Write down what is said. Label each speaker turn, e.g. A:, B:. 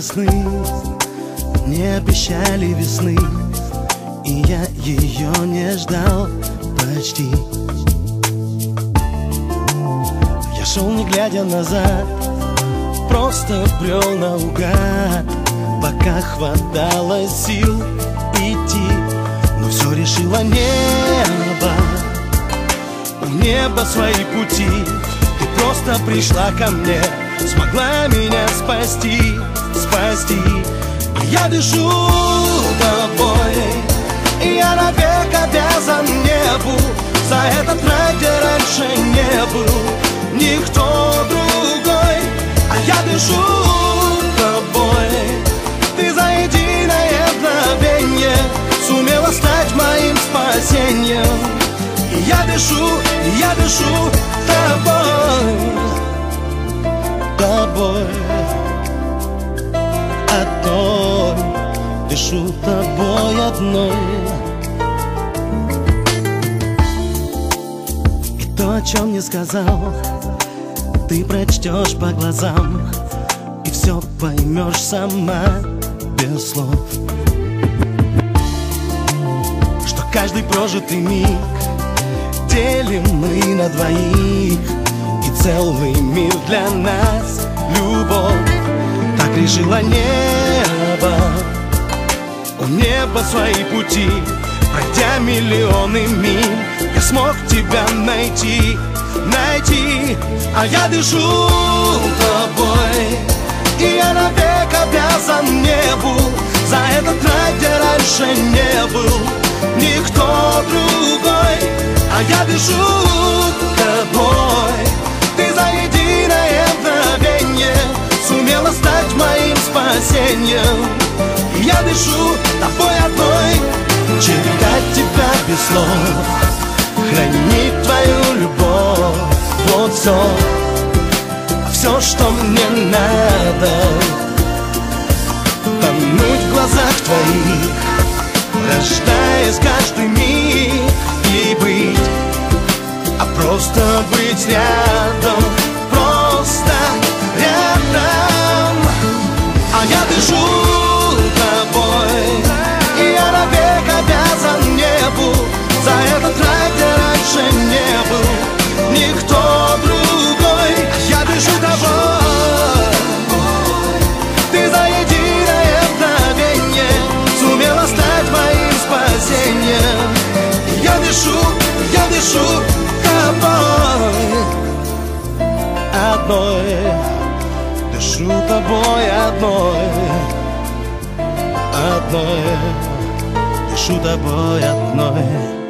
A: весны не обещали весны, и я ее не ждал почти. Я шел, не глядя назад, просто брел наугад, пока хватало сил идти. Но все решило небо, у неба свои пути. Ты просто пришла ко мне, смогла меня спасти, спасти. И я дышу тобой, и я навек обязан небу за этот рай, где раньше не был никто другой. А я дышу тобой, ты за единое мгновенье сумела стать моим спасением. И я дышу тобой, тобой, одной, дышу тобой одной. И то, о чем не сказал, ты прочтешь по глазам, и все поймешь сама без слов. Что каждый прожитый миг делим мы на двоих, и целый мир для нас любовь. Так решило небо, у неба свои пути. Пройдя миллионы миль, я смог тебя найти, найти. А я дышу тобой, и я навек обязан небу за этот рай, где раньше не был никто другой. А я дышу тобой, ты за единое мгновенье сумела стать моим спасением. И я дышу тобой одной, читать тебя без слов, хранить твою любовь. Вот все, все, что мне надо, тонуть в глазах твоих, рождаясь каждый миг, и быть, а просто быть рядом, просто рядом. А я дышу тобой, и я навек обязан небу за этот рай, где раньше не был никто другой. Я дышу тобой, ты за единое мгновенье сумела стать моим спасением. Я дышу тобой одной, дышу тобой одной, одной, дышу тобой одной.